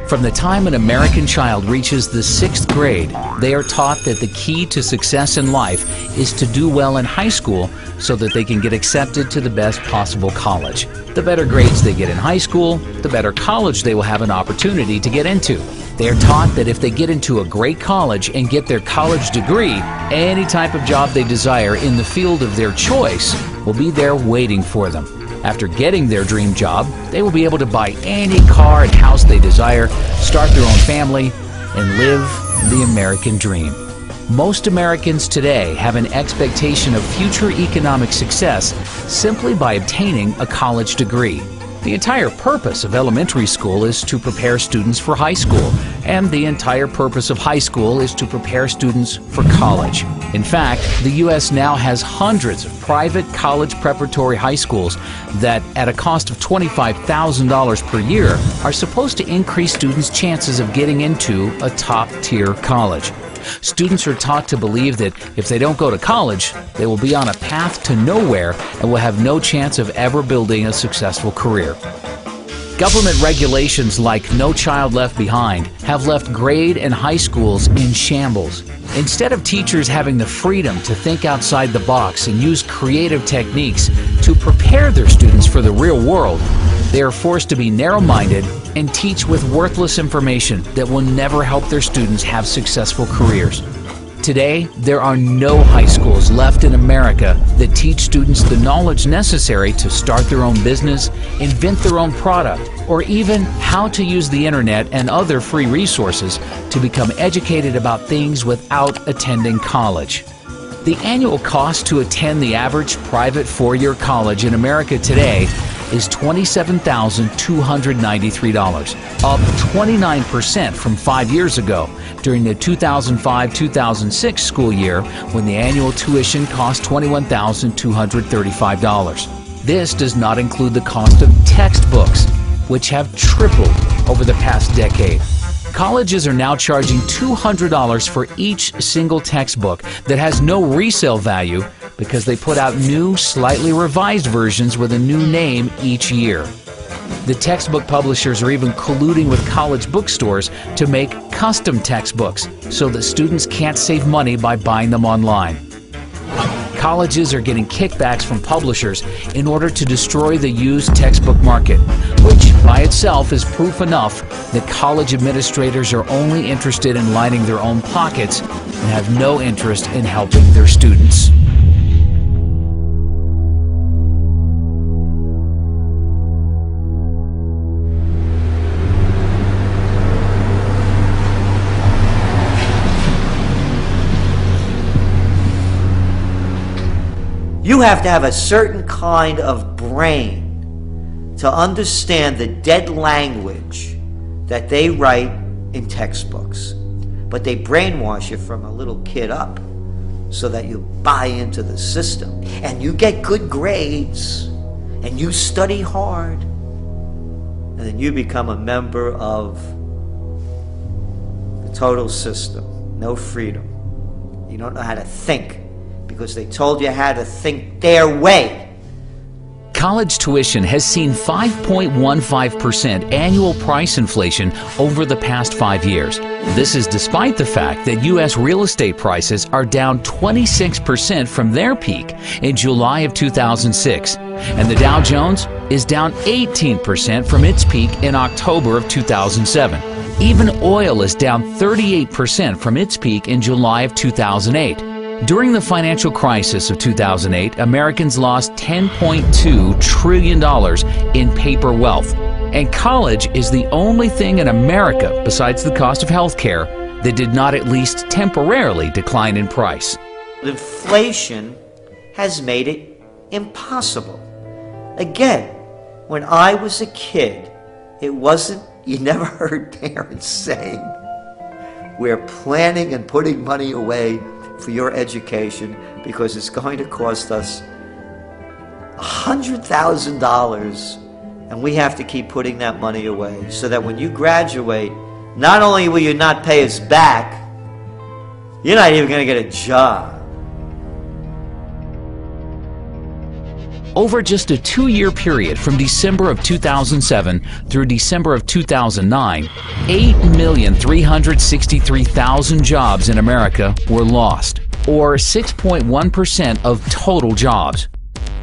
From the time an American child reaches the 6th grade, they are taught that the key to success in life is to do well in high school so that they can get accepted to the best possible college. The better grades they get in high school, the better college they will have an opportunity to get into. They are taught that if they get into a great college and get their college degree, any type of job they desire in the field of their choice will be there waiting for them. After getting their dream job, they will be able to buy any car and house they desire, start their own family, and live the American dream. Most Americans today have an expectation of future economic success simply by obtaining a college degree. The entire purpose of elementary school is to prepare students for high school, and the entire purpose of high school is to prepare students for college. In fact, the U.S. now has hundreds of private college preparatory high schools that, at a cost of $25,000 per year, are supposed to increase students' chances of getting into a top-tier college. Students are taught to believe that if they don't go to college, they will be on a path to nowhere and will have no chance of ever building a successful career. Government regulations like No Child Left Behind have left grade and high schools in shambles. Instead of teachers having the freedom to think outside the box and use creative techniques to prepare their students for the real world, they are forced to be narrow-minded and teach with worthless information that will never help their students have successful careers. Today, there are no high schools left in America that teach students the knowledge necessary to start their own business, invent their own product, or even how to use the internet and other free resources to become educated about things without attending college. The annual cost to attend the average private four-year college in America today is $27,293, up 29% from 5 years ago during the 2005-2006 school year when the annual tuition cost $21,235. This does not include the cost of textbooks, which have tripled over the past decade. Colleges are now charging $200 for each single textbook that has no resale value because they put out new, slightly revised versions with a new name each year. The textbook publishers are even colluding with college bookstores to make custom textbooks so that students can't save money by buying them online. Colleges are getting kickbacks from publishers in order to destroy the used textbook market, which by itself is proof enough that college administrators are only interested in lining their own pockets and have no interest in helping their students. You have to have a certain kind of brain to understand the dead language that they write in textbooks. But they brainwash you from a little kid up so that you buy into the system and you get good grades and you study hard and then you become a member of the total system. No freedom. You don't know how to think, because they told you how to think their way. College tuition has seen 5.15% annual price inflation over the past 5 years. This is despite the fact that U.S. real estate prices are down 26% from their peak in July of 2006, and the Dow Jones is down 18% from its peak in October of 2007. Even oil is down 38% from its peak in July of 2008. During the financial crisis of 2008, Americans lost $10.2 trillion in paper wealth. And college is the only thing in America, besides the cost of health care, that did not at least temporarily decline in price. Inflation has made it impossible. Again, when I was a kid, it wasn't, you never heard parents saying, we're planning and putting money away for your education because it's going to cost us $100,000 and we have to keep putting that money away so that when you graduate, not only will you not pay us back, you're not even going to get a job. Over just a 2-year period from December of 2007 through December of 2009, 8,363,000 jobs in America were lost, or 6.1% of total jobs.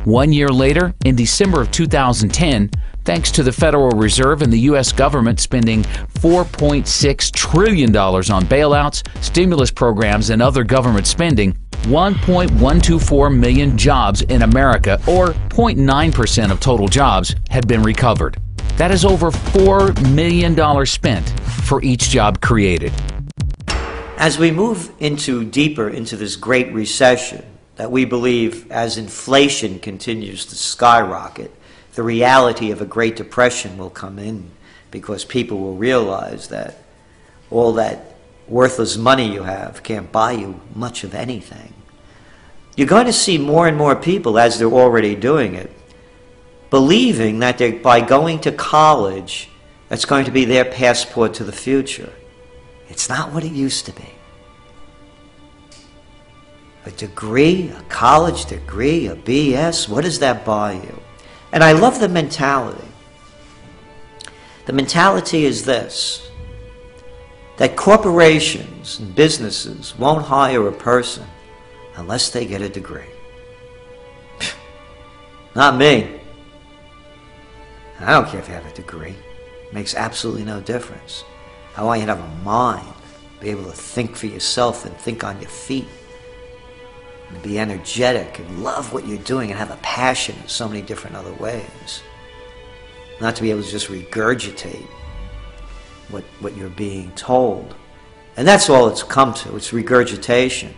1 year later, in December of 2010, thanks to the Federal Reserve and the U.S. government spending $4.6 trillion on bailouts, stimulus programs, and other government spending, 1.124 million jobs in America, or 0.9% of total jobs, had been recovered. That is over $4 million spent for each job created. As we move deeper into this Great Recession, that we believe as inflation continues to skyrocket, the reality of a Great Depression will come in, because people will realize that all that worthless money you have can't buy you much of anything. You're going to see more and more people, as they're already doing it, believing that by going to college, that's going to be their passport to the future. It's not what it used to be. A degree, a college degree, a BS, what does that buy you? And I love the mentality. The mentality is this, that corporations and businesses won't hire a person unless they get a degree. Not me. I don't care if you have a degree. It makes absolutely no difference. I want you to have a mind, be able to think for yourself and think on your feet, and be energetic and love what you're doing and have a passion in so many different other ways. Not to be able to just regurgitate what you're being told. And that's all it's come to. It's regurgitation.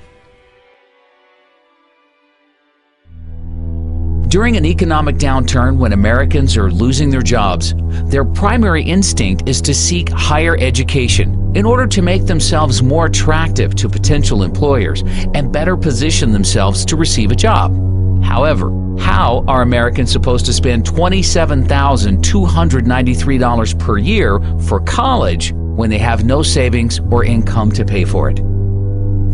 During an economic downturn when Americans are losing their jobs, their primary instinct is to seek higher education in order to make themselves more attractive to potential employers and better position themselves to receive a job. However, how are Americans supposed to spend $27,293 per year for college when they have no savings or income to pay for it?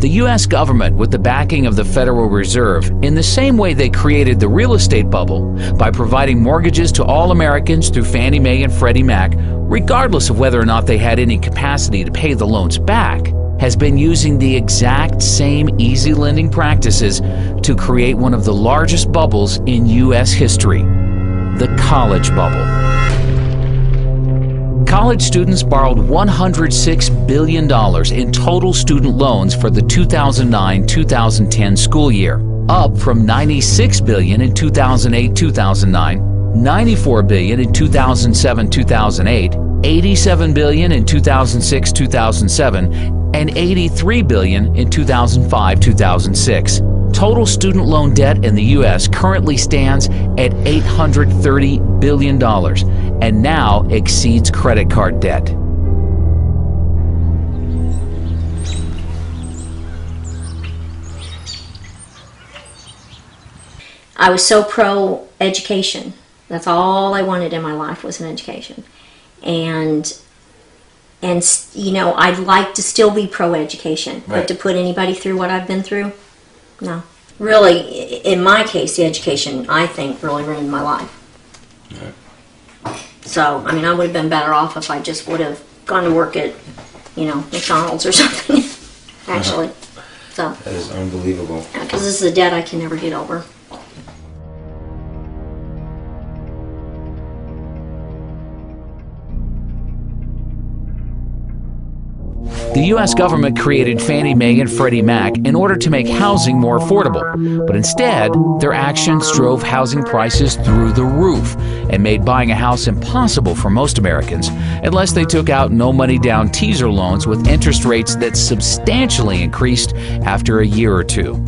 The U.S. government, with the backing of the Federal Reserve, in the same way they created the real estate bubble by providing mortgages to all Americans through Fannie Mae and Freddie Mac, regardless of whether or not they had any capacity to pay the loans back, has been using the exact same easy lending practices to create one of the largest bubbles in U.S. history, the college bubble. College students borrowed $106 billion in total student loans for the 2009-2010 school year, up from $96 billion in 2008-2009, $94 billion in 2007-2008, $87 billion in 2006-2007, and $83 billion in 2005-2006. Total student loan debt in the U.S. currently stands at $830 billion and now exceeds credit card debt. I was so pro-education. That's all I wanted in my life was an education. And you know, I'd like to still be pro-education, but to put anybody through what I've been through, no. Really, in my case, the education, I think, really ruined my life. Right. So, I mean, I would have been better off if I just would have gone to work at, you know, McDonald's or something, actually. So that is unbelievable. Because this is a debt I can never get over. The U.S. government created Fannie Mae and Freddie Mac in order to make housing more affordable, but instead, their actions drove housing prices through the roof and made buying a house impossible for most Americans unless they took out no-money-down teaser loans with interest rates that substantially increased after a year or two.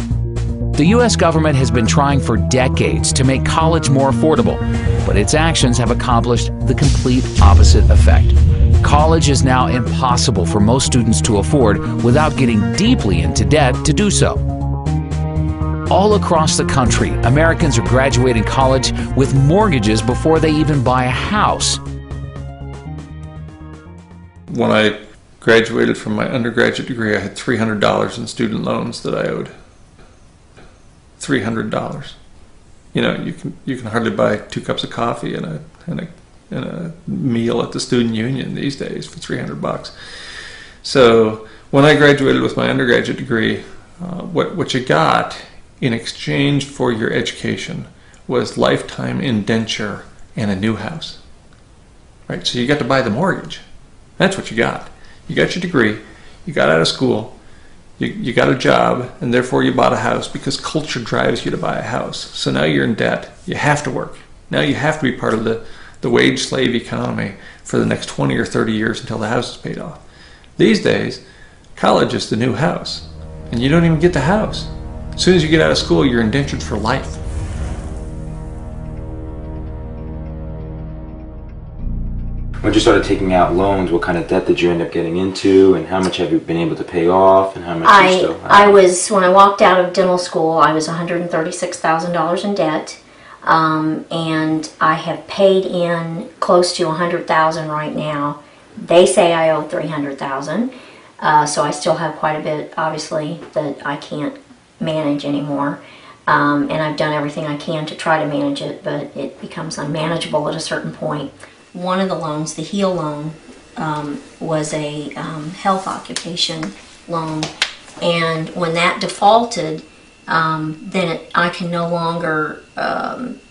The U.S. government has been trying for decades to make college more affordable, but its actions have accomplished the complete opposite effect. College is now impossible for most students to afford without getting deeply into debt to do so. All across the country, Americans are graduating college with mortgages before they even buy a house. When I graduated from my undergraduate degree, I had $300 in student loans that I owed. $300. you can hardly buy 2 cups of coffee and a meal at the student union these days for $300. So when I graduated with my undergraduate degree, what you got in exchange for your education was lifetime indenture and a new house. Right? So you got to buy the mortgage. That's what you got. You got your degree, you got out of school, you got a job, and therefore you bought a house because culture drives you to buy a house. So now you're in debt. You have to work. Now you have to be part of the wage slave economy for the next 20 or 30 years until the house is paid off. These days, college is the new house, and you don't even get the house. As soon as you get out of school, you're indentured for life. When you started taking out loans, what kind of debt did you end up getting into, and how much have you been able to pay off, and how much you still have? When I walked out of dental school, I was $136,000 in debt, and I have paid in close to $100,000 right now. They say I owe $300,000, so I still have quite a bit, obviously, that I can't manage anymore. And I've done everything I can to try to manage it, but it becomes unmanageable at a certain point. One of the loans, the HEAL loan, was a health occupation loan, and when that defaulted, then I can no longer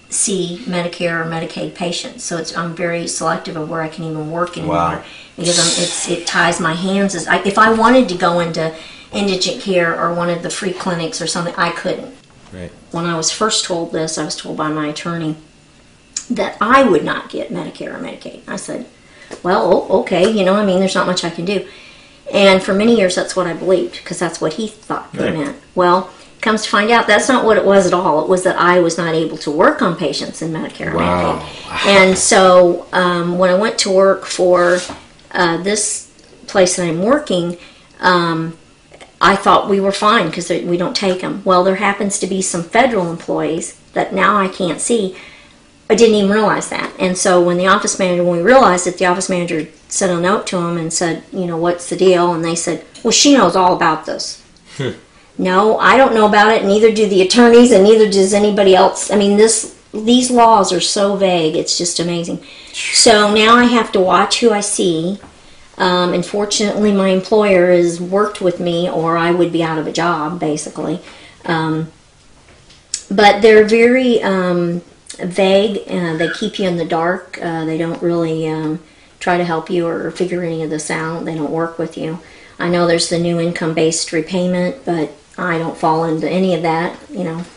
see Medicare or Medicaid patients. So I'm very selective of where I can even work anymore. Wow. Because it ties my hands. If I wanted to go into indigent care or one of the free clinics or something, I couldn't. Right. When I was first told this, I was told by my attorney that I would not get Medicare or Medicaid. I said, well, okay, there's not much I can do. And for many years, that's what I believed, because that's what he thought it meant. Well, comes to find out, that's not what it was at all. It was that I was not able to work on patients in Medicare or Medicaid. And so when I went to work for this place that I'm working, I thought we were fine because we don't take them. Well, there happens to be some federal employees that now I can't see. I didn't even realize that. And so when we realized it, the office manager sent a note to them and said, what's the deal? And they said, well, she knows all about this. No, I don't know about it, neither do the attorneys, and neither does anybody else. I mean, these laws are so vague, it's just amazing. So now I have to watch who I see. And fortunately, my employer has worked with me, or I would be out of a job, basically. But they're very vague. They keep you in the dark. They don't really try to help you or figure any of this out. They don't work with you. I know there's the new income-based repayment, but I don't fall into any of that,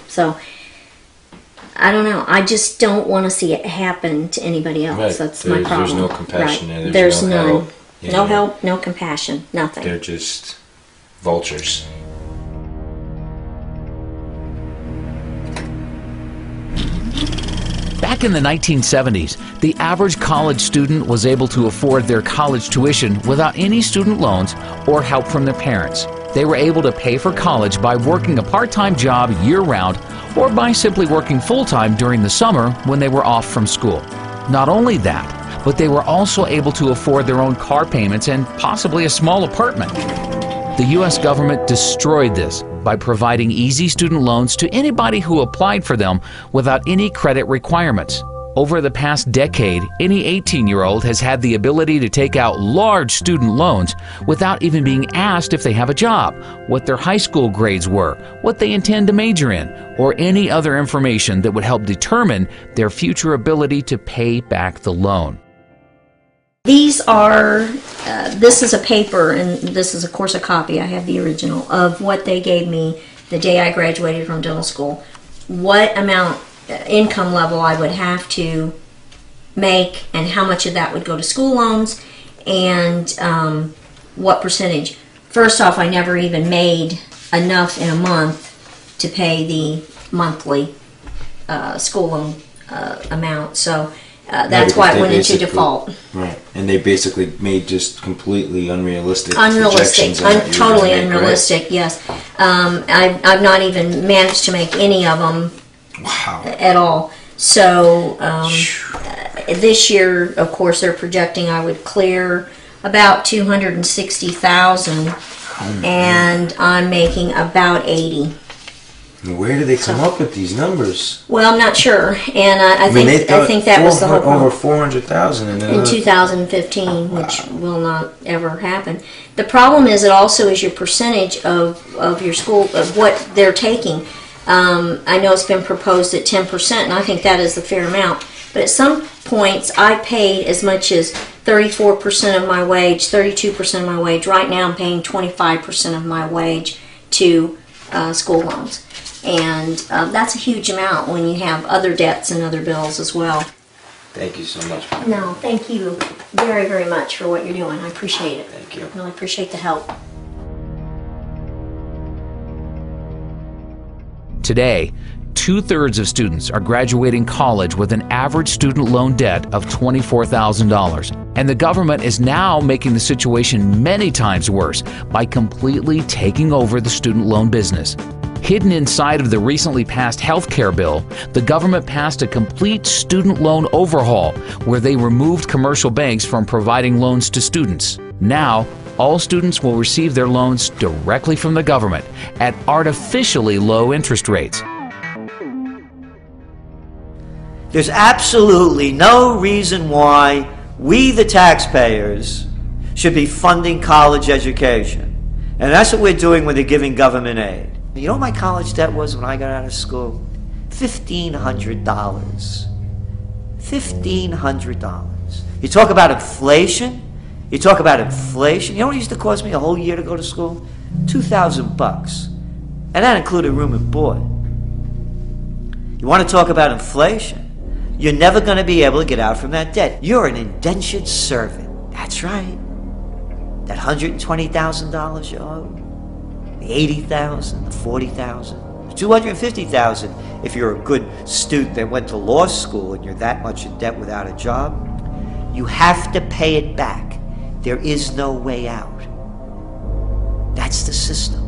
So I don't know. I just don't want to see it happen to anybody else. Right. That's my problem. There's no compassion there. There's no none. help. No help, no compassion, nothing. They're just vultures. Back in the 1970s, the average college student was able to afford their college tuition without any student loans or help from their parents. They were able to pay for college by working a part-time job year-round or by simply working full-time during the summer when they were off from school. Not only that, but they were also able to afford their own car payments and possibly a small apartment. The U.S. government destroyed this by providing easy student loans to anybody who applied for them without any credit requirements. Over the past decade, any 18-year-old has had the ability to take out large student loans without even being asked if they have a job, what their high school grades were, what they intend to major in, or any other information that would help determine their future ability to pay back the loan. These are, this is a paper, and this is of course a copy, I have the original, of what they gave me the day I graduated from dental school. What amount, income level I would have to make, and how much of that would go to school loans, and what percentage. First off, I never even made enough in a month to pay the monthly school loan amount, so that's why it went into default. Right, and they basically made just completely unrealistic projections. Totally unrealistic, right? Yes. I've not even managed to make any of them. Wow. At all. So this year, of course, they're projecting I would clear about $260,000, and I'm making about $80,000. Where do they come up with these numbers? Well, I'm not sure, and I think that was the whole problem. Over 400,000 in 2015, which will not ever happen. The problem is, it also is your percentage of your school, of what they're taking. I know it's been proposed at 10%, and I think that is the fair amount. But at some points, I paid as much as 34% of my wage, 32% of my wage. Right now, I'm paying 25% of my wage to school loans. And that's a huge amount when you have other debts and other bills as well. Thank you so much. No, thank you very, very much for what you're doing. I appreciate it. Thank you. Really appreciate the help. Today, 2/3 of students are graduating college with an average student loan debt of $24,000. And the government is now making the situation many times worse by completely taking over the student loan business. Hidden inside of the recently passed health care bill, the government passed a complete student loan overhaul where they removed commercial banks from providing loans to students. Now, all students will receive their loans directly from the government at artificially low interest rates. There's absolutely no reason why we, the taxpayers, should be funding college education. And that's what we're doing when they're giving government aid. You know what my college debt was when I got out of school? $1,500. $1,500. You talk about inflation? You talk about inflation? You know what it used to cost me a whole year to go to school? $2,000. And that included room and board. You want to talk about inflation? You're never going to be able to get out from that debt. You're an indentured servant. That's right. That $120,000 you owe, the $80,000, the $40,000, $250,000 if you're a good student that went to law school and you're that much in debt without a job. You have to pay it back. There is no way out. That's the system.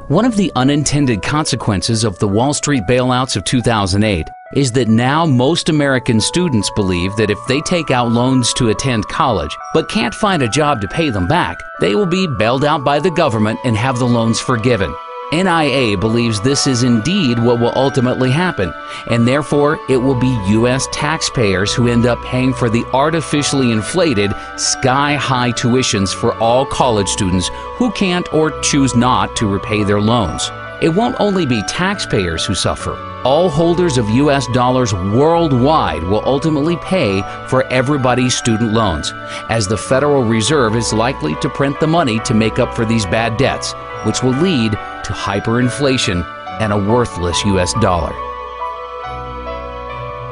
One of the unintended consequences of the Wall Street bailouts of 2008 is that now most American students believe that if they take out loans to attend college but can't find a job to pay them back, they will be bailed out by the government and have the loans forgiven. NIA believes this is indeed what will ultimately happen, and therefore it will be U.S. taxpayers who end up paying for the artificially inflated, sky-high tuitions for all college students who can't or choose not to repay their loans. It won't only be taxpayers who suffer. All holders of U.S. dollars worldwide will ultimately pay for everybody's student loans, as the Federal Reserve is likely to print the money to make up for these bad debts, which will lead to hyperinflation and a worthless U.S. dollar.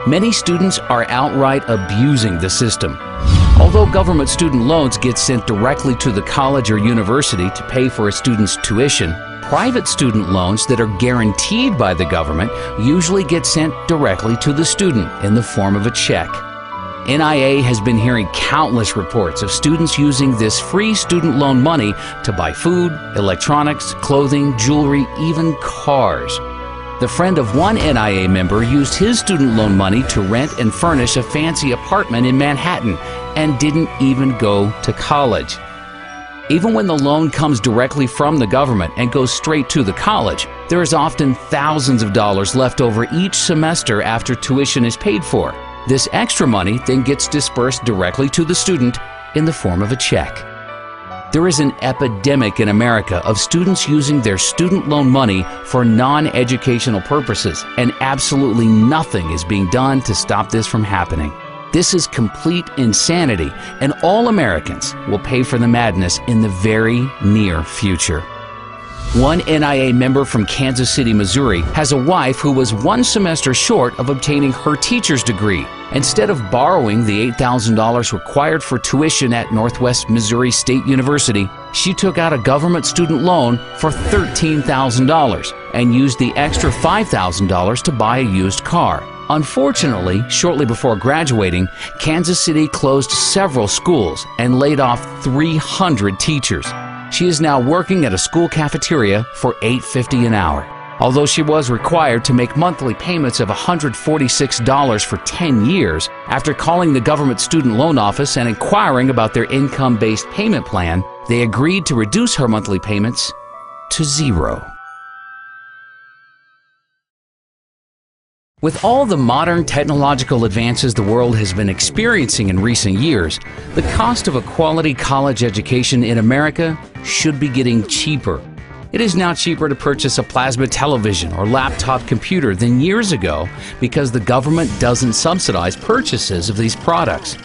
Many students are outright abusing the system. Although government student loans get sent directly to the college or university to pay for a student's tuition, private student loans that are guaranteed by the government usually get sent directly to the student in the form of a check. NIA has been hearing countless reports of students using this free student loan money to buy food, electronics, clothing, jewelry, even cars. The friend of one NIA member used his student loan money to rent and furnish a fancy apartment in Manhattan and didn't even go to college. Even when the loan comes directly from the government and goes straight to the college, there is often thousands of dollars left over each semester after tuition is paid for. This extra money then gets dispersed directly to the student in the form of a check. There is an epidemic in America of students using their student loan money for non-educational purposes, and absolutely nothing is being done to stop this from happening. This is complete insanity, and all Americans will pay for the madness in the very near future. One NIA member from Kansas City, Missouri, has a wife who was one semester short of obtaining her teacher's degree. Instead of borrowing the $8,000 required for tuition at Northwest Missouri State University, she took out a government student loan for $13,000 and used the extra $5,000 to buy a used car. Unfortunately, shortly before graduating, Kansas City closed several schools and laid off 300 teachers. She is now working at a school cafeteria for $8.50 an hour. Although she was required to make monthly payments of $146 for 10 years, after calling the government student loan office and inquiring about their income-based payment plan, they agreed to reduce her monthly payments to $0. With all the modern technological advances the world has been experiencing in recent years, the cost of a quality college education in America should be getting cheaper. It is now cheaper to purchase a plasma television or laptop computer than years ago because the government doesn't subsidize purchases of these products.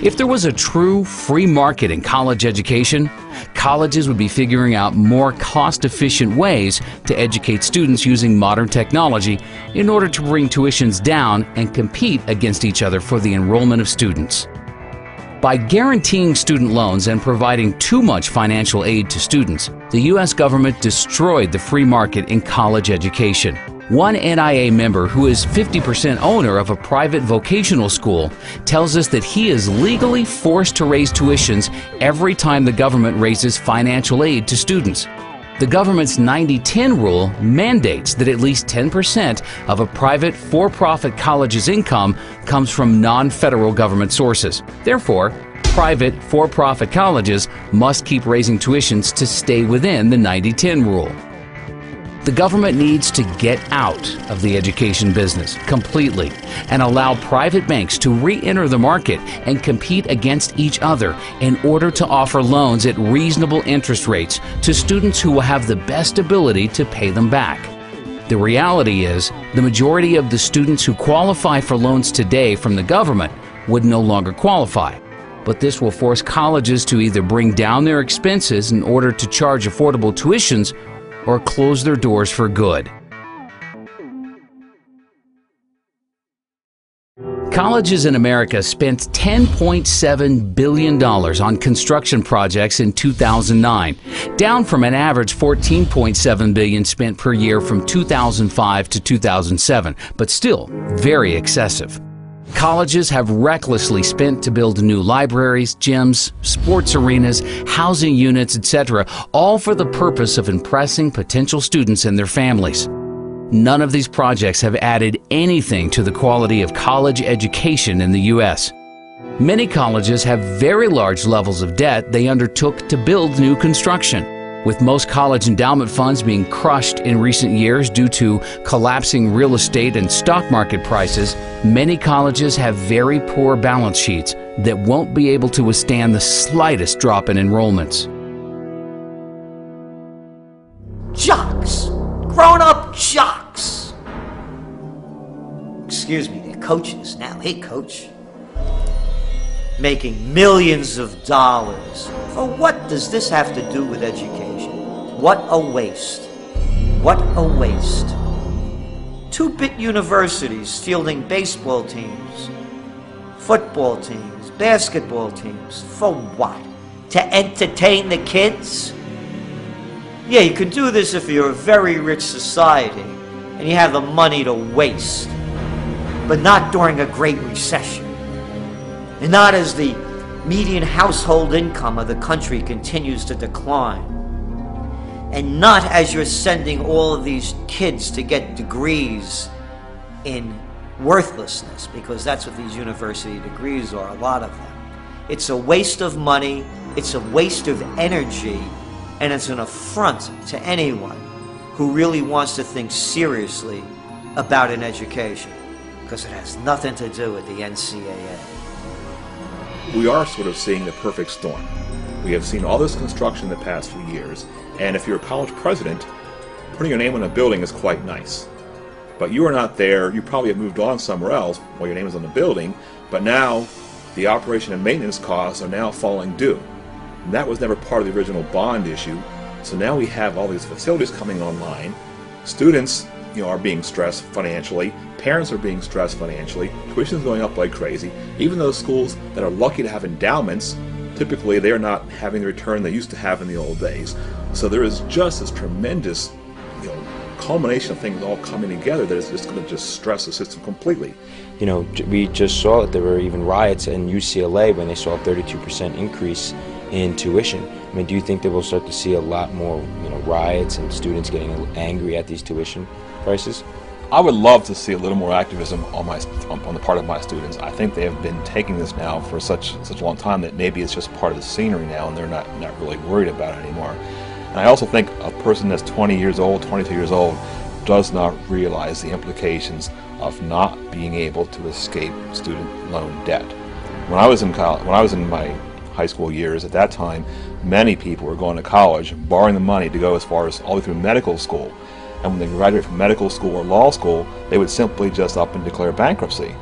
If there was a true free market in college education, colleges would be figuring out more cost-efficient ways to educate students using modern technology in order to bring tuitions down and compete against each other for the enrollment of students. By guaranteeing student loans and providing too much financial aid to students, the U.S. government destroyed the free market in college education. One NIA member who is 50% owner of a private vocational school tells us that he is legally forced to raise tuitions every time the government raises financial aid to students. The government's 90-10 rule mandates that at least 10% of a private for-profit college's income comes from non-federal government sources. Therefore, private for-profit colleges must keep raising tuitions to stay within the 90-10 rule. The government needs to get out of the education business completely and allow private banks to re-enter the market and compete against each other in order to offer loans at reasonable interest rates to students who will have the best ability to pay them back. The reality is, the majority of the students who qualify for loans today from the government would no longer qualify. But this will force colleges to either bring down their expenses in order to charge affordable tuitions or close their doors for good. Colleges in America spent $10.7 billion on construction projects in 2009, down from an average $14.7 billion spent per year from 2005 to 2007, but still very excessive. Colleges have recklessly spent to build new libraries, gyms, sports arenas, housing units, etc., all for the purpose of impressing potential students and their families. None of these projects have added anything to the quality of college education in the U.S. Many colleges have very large levels of debt they undertook to build new construction. With most college endowment funds being crushed in recent years due to collapsing real estate and stock market prices, many colleges have very poor balance sheets that won't be able to withstand the slightest drop in enrollments. Jocks! Grown-up jocks! Excuse me, they're coaches now. Hey, coach. Making millions of dollars. For what does this have to do with education? What a waste. What a waste. 2-bit universities fielding baseball teams, football teams, basketball teams. For what? To entertain the kids? Yeah, you can do this if you're a very rich society and you have the money to waste, but not during a great recession. And not as the median household income of the country continues to decline. And not as you're sending all of these kids to get degrees in worthlessness, because that's what these university degrees are, a lot of them. It's a waste of money, it's a waste of energy, and it's an affront to anyone who really wants to think seriously about an education, because it has nothing to do with the NCAA. We are sort of seeing the perfect storm. We have seen all this construction in the past few years, and if you're a college president, putting your name on a building is quite nice. But you are not there, you probably have moved on somewhere else while your name is on the building, but now the operation and maintenance costs are now falling due. And that was never part of the original bond issue, so now we have all these facilities coming online. Students, are being stressed financially, parents are being stressed financially, tuition is going up like crazy. Even those schools that are lucky to have endowments, typically they're not having the return they used to have in the old days. So there is just this tremendous culmination of things all coming together that is just going to just stress the system completely. We just saw that there were even riots in UCLA when they saw a 32% increase in tuition. I mean, do you think that we'll start to see a lot more, riots and students getting angry at these tuition prices? I would love to see a little more activism on the part of my students. I think they have been taking this now for such a long time that maybe it's just part of the scenery now, and they're not really worried about it anymore. And I also think a person that's 20 years old, 22 years old, does not realize the implications of not being able to escape student loan debt. When I was in my high school years, at that time, many people were going to college, borrowing the money to go as far as all the way through medical school. And when they graduate from medical school or law school, they would simply just up and declare bankruptcy.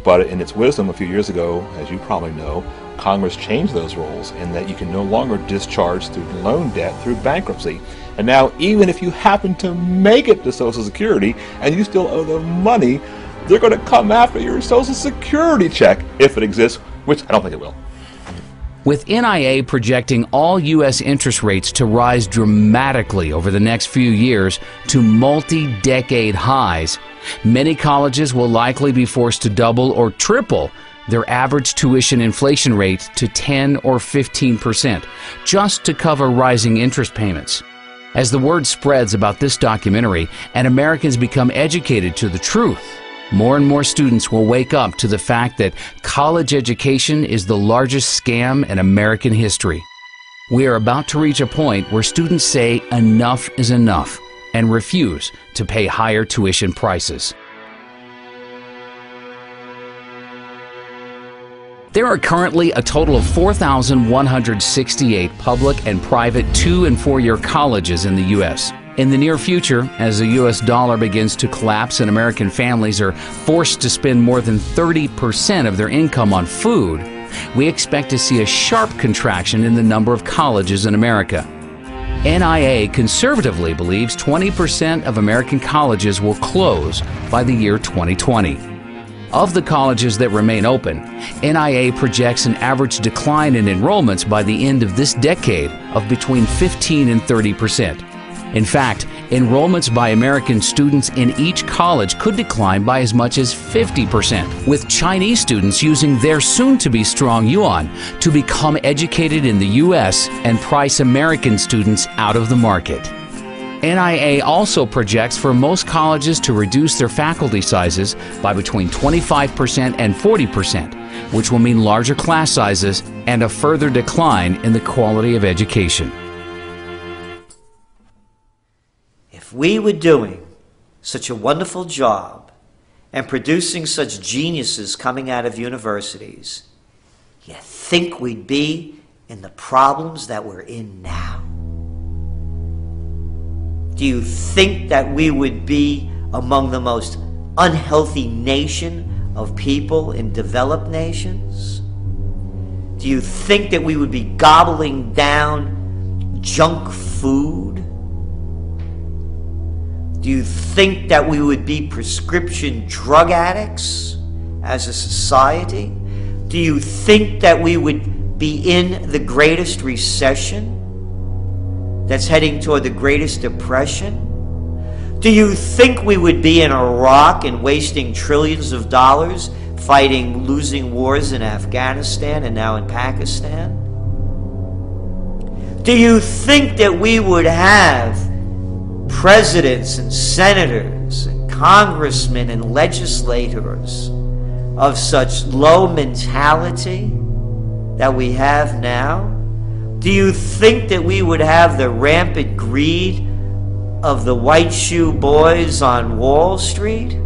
But in its wisdom a few years ago, as you probably know, Congress changed those rules in that you can no longer discharge student loan debt through bankruptcy. And now, even if you happen to make it to Social Security and you still owe them money, they're going to come after your Social Security check, if it exists, which I don't think it will. With NIA projecting all U.S. interest rates to rise dramatically over the next few years to multi-decade highs, many colleges will likely be forced to double or triple their average tuition inflation rate to 10 or 15%, just to cover rising interest payments. As the word spreads about this documentary and Americans become educated to the truth, more and more students will wake up to the fact that college education is the largest scam in American history. We are about to reach a point where students say enough is enough and refuse to pay higher tuition prices. There are currently a total of 4,168 public and private 2- and 4-year colleges in the U.S. In the near future, as the U.S. dollar begins to collapse and American families are forced to spend more than 30% of their income on food, we expect to see a sharp contraction in the number of colleges in America. NIA conservatively believes 20% of American colleges will close by the year 2020. Of the colleges that remain open, NIA projects an average decline in enrollments by the end of this decade of between 15 and 30%. In fact, enrollments by American students in each college could decline by as much as 50%, with Chinese students using their soon-to-be strong yuan to become educated in the U.S. and price American students out of the market. NIA also projects for most colleges to reduce their faculty sizes by between 25% and 40%, which will mean larger class sizes and a further decline in the quality of education. If we were doing such a wonderful job and producing such geniuses coming out of universities, you think we'd be in the problems that we're in now? Do you think that we would be among the most unhealthy nation of people in developed nations? Do you think that we would be gobbling down junk food? Do you think that we would be prescription drug addicts as a society? Do you think that we would be in the greatest recession that's heading toward the greatest depression? Do you think we would be in Iraq and wasting trillions of dollars fighting losing wars in Afghanistan and now in Pakistan? Do you think that we would have presidents and senators and congressmen and legislators of such low mentality that we have now? Do you think that we would have the rampant greed of the white shoe boys on Wall Street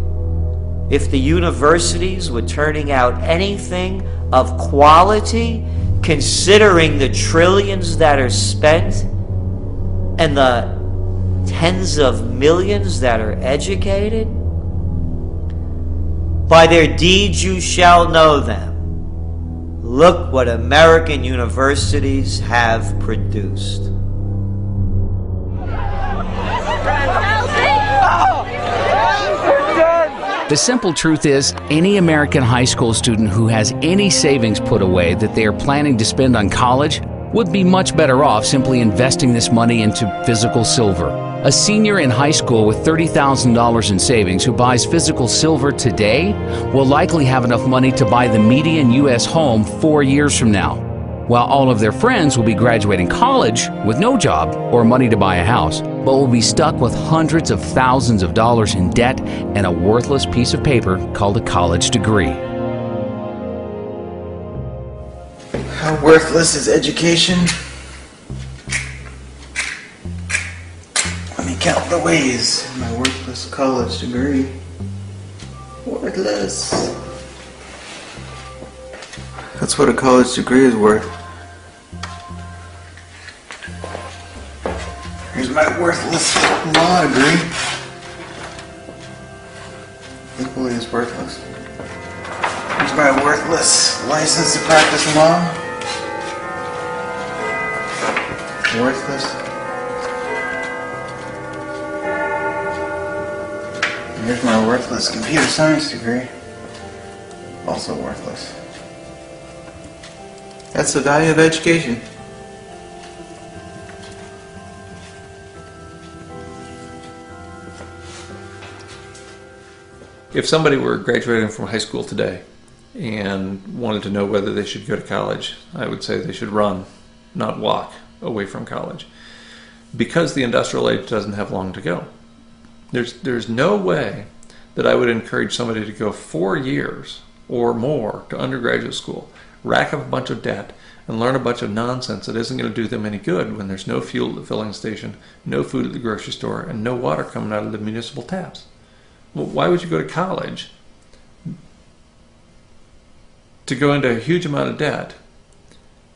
if the universities were turning out anything of quality, considering the trillions that are spent and the tens of millions that are educated? By their deeds you shall know them. Look what American universities have produced. The simple truth is, any American high school student who has any savings put away that they are planning to spend on college would be much better off simply investing this money into physical silver. A senior in high school with $30,000 in savings who buys physical silver today will likely have enough money to buy the median U.S. home 4 years from now. while all of their friends will be graduating college with no job or money to buy a house, but will be stuck with hundreds of thousands of dollars in debt and a worthless piece of paper called a college degree. How worthless is education? Let me count the ways in my worthless college degree. Worthless. That's what a college degree is worth. Here's my worthless law degree. Equally as worthless. Here's my worthless license to practice law. Worthless. And here's my worthless computer science degree. Also worthless. That's the value of education. If somebody were graduating from high school today and wanted to know whether they should go to college, I would say they should run, not walk away from college, because the industrial age doesn't have long to go. There's no way that I would encourage somebody to go 4 years or more to undergraduate school, rack up a bunch of debt, and learn a bunch of nonsense that isn't going to do them any good when there's no fuel at the filling station, no food at the grocery store, and no water coming out of the municipal taps. Well, why would you go to college to go into a huge amount of debt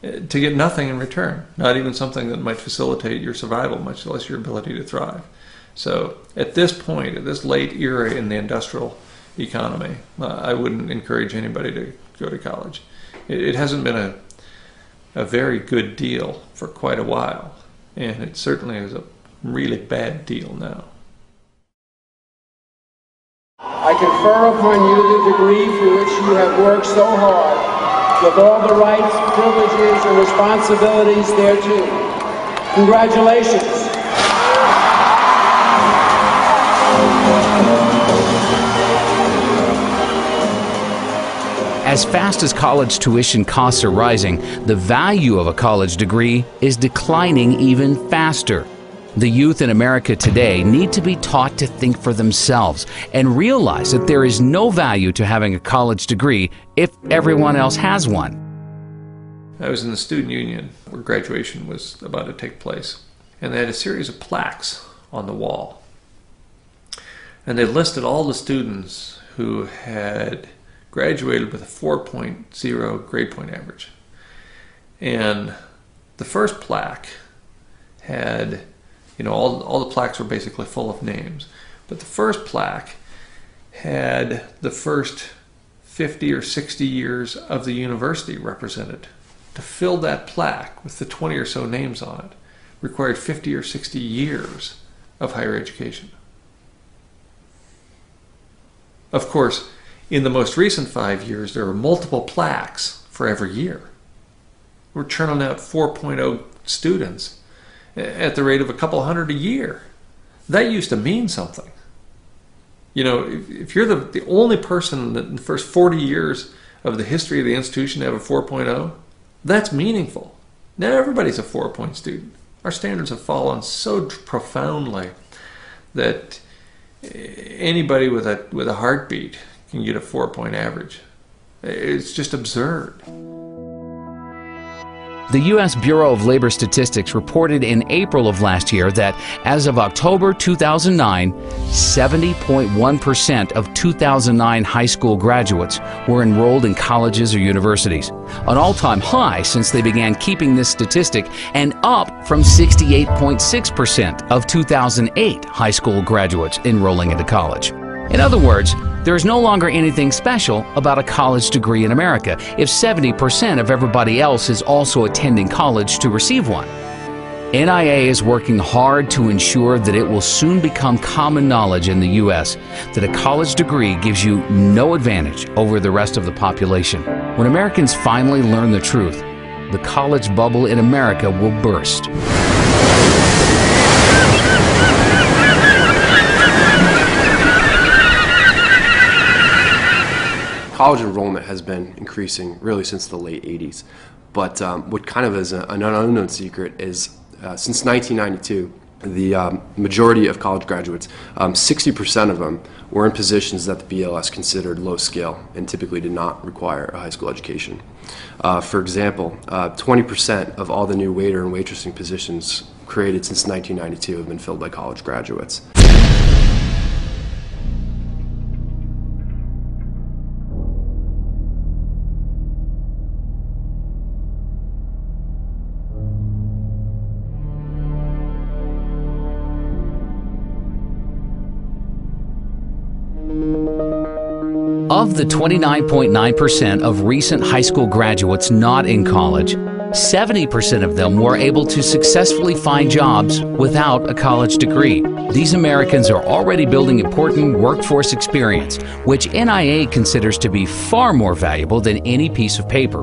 to get nothing in return, not even something that might facilitate your survival, much less your ability to thrive? So at this point, at this late era in the industrial economy, I wouldn't encourage anybody to go to college. It hasn't been a very good deal for quite a while, and it certainly is a really bad deal now. I confer upon you the degree for which you have worked so hard, with all the rights, privileges, and responsibilities thereto. Congratulations. As fast as college tuition costs are rising, the value of a college degree is declining even faster. The youth in America today need to be taught to think for themselves and realize that there is no value to having a college degree if everyone else has one. I was in the student union where graduation was about to take place, and they had a series of plaques on the wall. And they listed all the students who had graduated with a 4.0 grade point average. And the first plaque had, all the plaques were basically full of names. But the first plaque had the first 50 or 60 years of the university represented. To fill that plaque with the 20 or so names on it required 50 or 60 years of higher education. Of course, in the most recent 5 years, there were multiple plaques for every year. We're churning out 4.0 students at the rate of a couple hundred a year. That used to mean something. If you're the only person in the first 40 years of the history of the institution to have a 4.0, that's meaningful. Now everybody's a 4-point student. Our standards have fallen so profoundly that anybody with a heartbeat can get a 4-point average. It's just absurd. The U.S. Bureau of Labor Statistics reported in April of last year that as of October 2009, 70.1% of 2009 high school graduates were enrolled in colleges or universities, an all-time high since they began keeping this statistic, and up from 68.6% of 2008 high school graduates enrolling into college. In other words, there is no longer anything special about a college degree in America if 70% of everybody else is also attending college to receive one. NIA is working hard to ensure that it will soon become common knowledge in the U.S. that a college degree gives you no advantage over the rest of the population. When Americans finally learn the truth, the college bubble in America will burst. College enrollment has been increasing really since the late 80s. But what kind of is an unknown secret is since 1992, the majority of college graduates, 60% of them were in positions that the BLS considered low skill and typically did not require a high school education. For example, 20% of all the new waiter and waitressing positions created since 1992 have been filled by college graduates. Of the 29.9% of recent high school graduates not in college, 70% of them were able to successfully find jobs without a college degree. These Americans are already building important workforce experience, which NIA considers to be far more valuable than any piece of paper.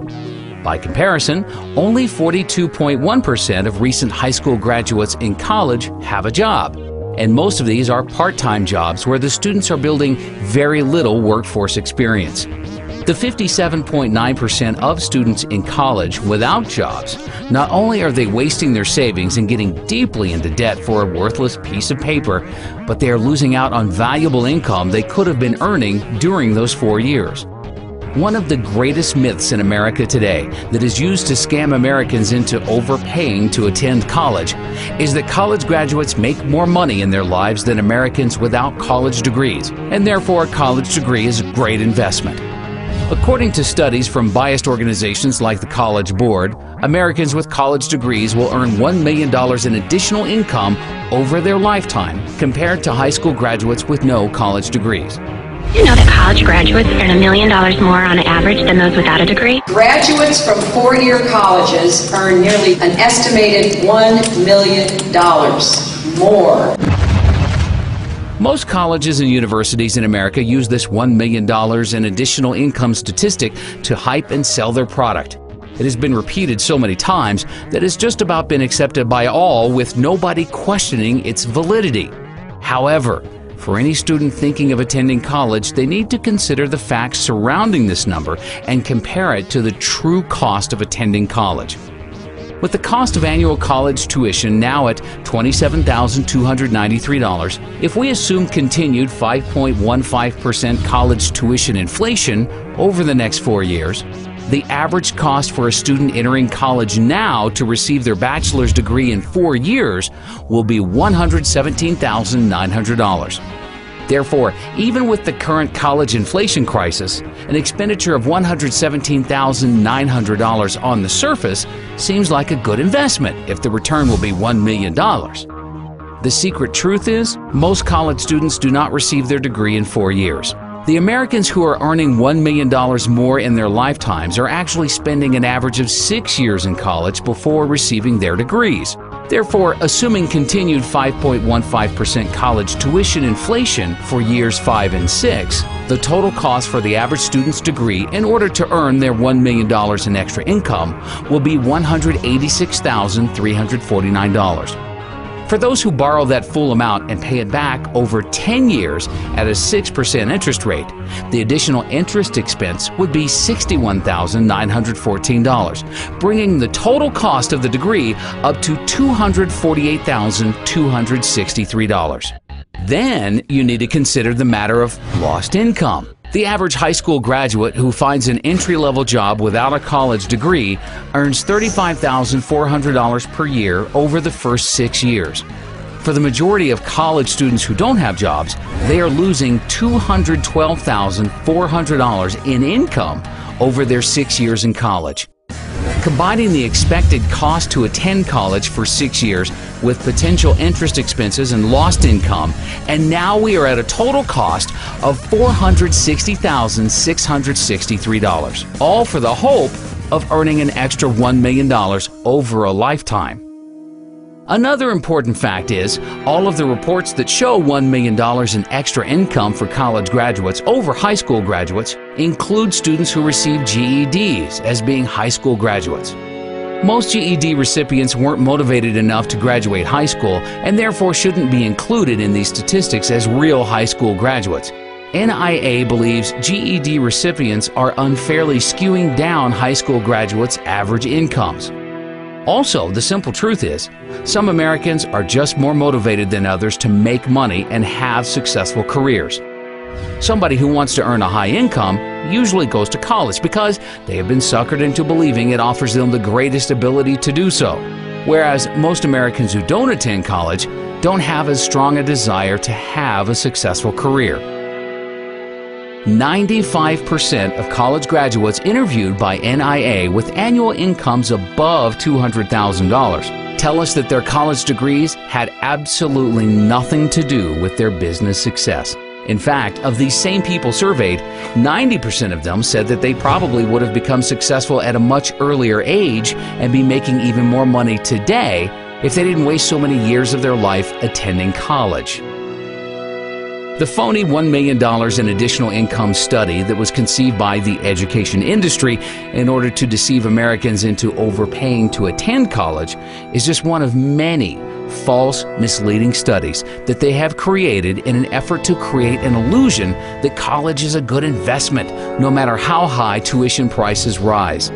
By comparison, only 42.1% of recent high school graduates in college have a job. And most of these are part-time jobs where the students are building very little workforce experience. The 57.9% of students in college without jobs, not only are they wasting their savings and getting deeply into debt for a worthless piece of paper, but they are losing out on valuable income they could have been earning during those 4 years. One of the greatest myths in America today that is used to scam Americans into overpaying to attend college is that college graduates make more money in their lives than Americans without college degrees, and therefore a college degree is a great investment. According to studies from biased organizations like the College Board, Americans with college degrees will earn $1 million in additional income over their lifetime compared to high school graduates with no college degrees. You know that college graduates earn $1 million more on average than those without a degree? Graduates from four-year colleges earn nearly an estimated $1 million more. Most colleges and universities in America use this $1 million in additional income statistic to hype and sell their product. It has been repeated so many times that it's just about been accepted by all with nobody questioning its validity. However, for any student thinking of attending college, they need to consider the facts surrounding this number and compare it to the true cost of attending college. With the cost of annual college tuition now at $27,293, if we assume continued 5.15% college tuition inflation over the next 4 years, the average cost for a student entering college now to receive their bachelor's degree in 4 years will be $117,900. Therefore, even with the current college inflation crisis, an expenditure of $117,900 on the surface seems like a good investment if the return will be $1 million. The secret truth is, most college students do not receive their degree in 4 years. The Americans who are earning $1 million more in their lifetimes are actually spending an average of 6 years in college before receiving their degrees. Therefore, assuming continued 5.15% college tuition inflation for years 5 and 6, the total cost for the average student's degree in order to earn their $1 million in extra income will be $186,349. For those who borrow that full amount and pay it back over 10 years at a 6% interest rate, the additional interest expense would be $61,914, bringing the total cost of the degree up to $248,263. Then you need to consider the matter of lost income. The average high school graduate who finds an entry-level job without a college degree earns $35,400 per year over the first 6 years. For the majority of college students who don't have jobs, they are losing $212,400 in income over their 6 years in college. Combining the expected cost to attend college for 6 years with potential interest expenses and lost income, and now we are at a total cost of $460,663, all for the hope of earning an extra $1 million over a lifetime. Another important fact is, all of the reports that show $1 million in extra income for college graduates over high school graduates include students who receive GEDs as being high school graduates. Most GED recipients weren't motivated enough to graduate high school and therefore shouldn't be included in these statistics as real high school graduates. NIA believes GED recipients are unfairly skewing down high school graduates' average incomes. Also, the simple truth is, some Americans are just more motivated than others to make money and have successful careers. Somebody who wants to earn a high income usually goes to college because they have been suckered into believing it offers them the greatest ability to do so. Whereas most Americans who don't attend college don't have as strong a desire to have a successful career. 95% of college graduates interviewed by NIA with annual incomes above $200,000 tell us that their college degrees had absolutely nothing to do with their business success. In fact, of these same people surveyed, 90% of them said that they probably would have become successful at a much earlier age and be making even more money today if they didn't waste so many years of their life attending college. The phony $1 million in additional income study that was conceived by the education industry in order to deceive Americans into overpaying to attend college is just one of many false, misleading studies that they have created in an effort to create an illusion that college is a good investment, no matter how high tuition prices rise.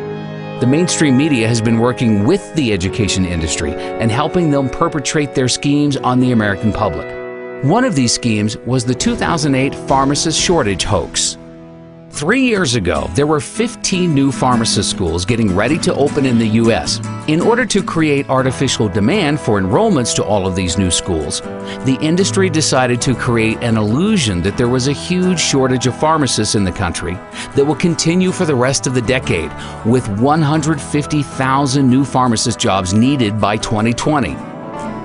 The mainstream media has been working with the education industry and helping them perpetrate their schemes on the American public. One of these schemes was the 2008 pharmacist shortage hoax. 3 years ago, there were 15 new pharmacist schools getting ready to open in the U.S. In order to create artificial demand for enrollments to all of these new schools, the industry decided to create an illusion that there was a huge shortage of pharmacists in the country that will continue for the rest of the decade, with 150,000 new pharmacist jobs needed by 2020.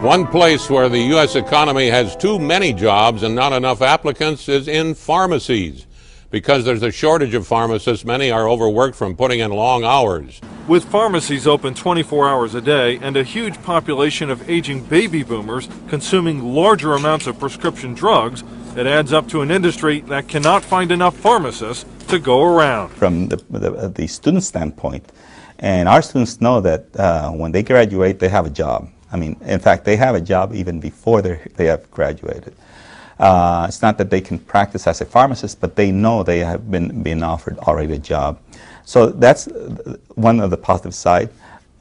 One place where the U.S. economy has too many jobs and not enough applicants is in pharmacies. Because there's a shortage of pharmacists, many are overworked from putting in long hours. With pharmacies open 24 hours a day and a huge population of aging baby boomers consuming larger amounts of prescription drugs, it adds up to an industry that cannot find enough pharmacists to go around. From the student standpoint, and our students know that when they graduate, they have a job. I mean, in fact, they have a job even before they have graduated. It's not that they can practice as a pharmacist, but they know they have been offered already a job. So that's one of the positive side.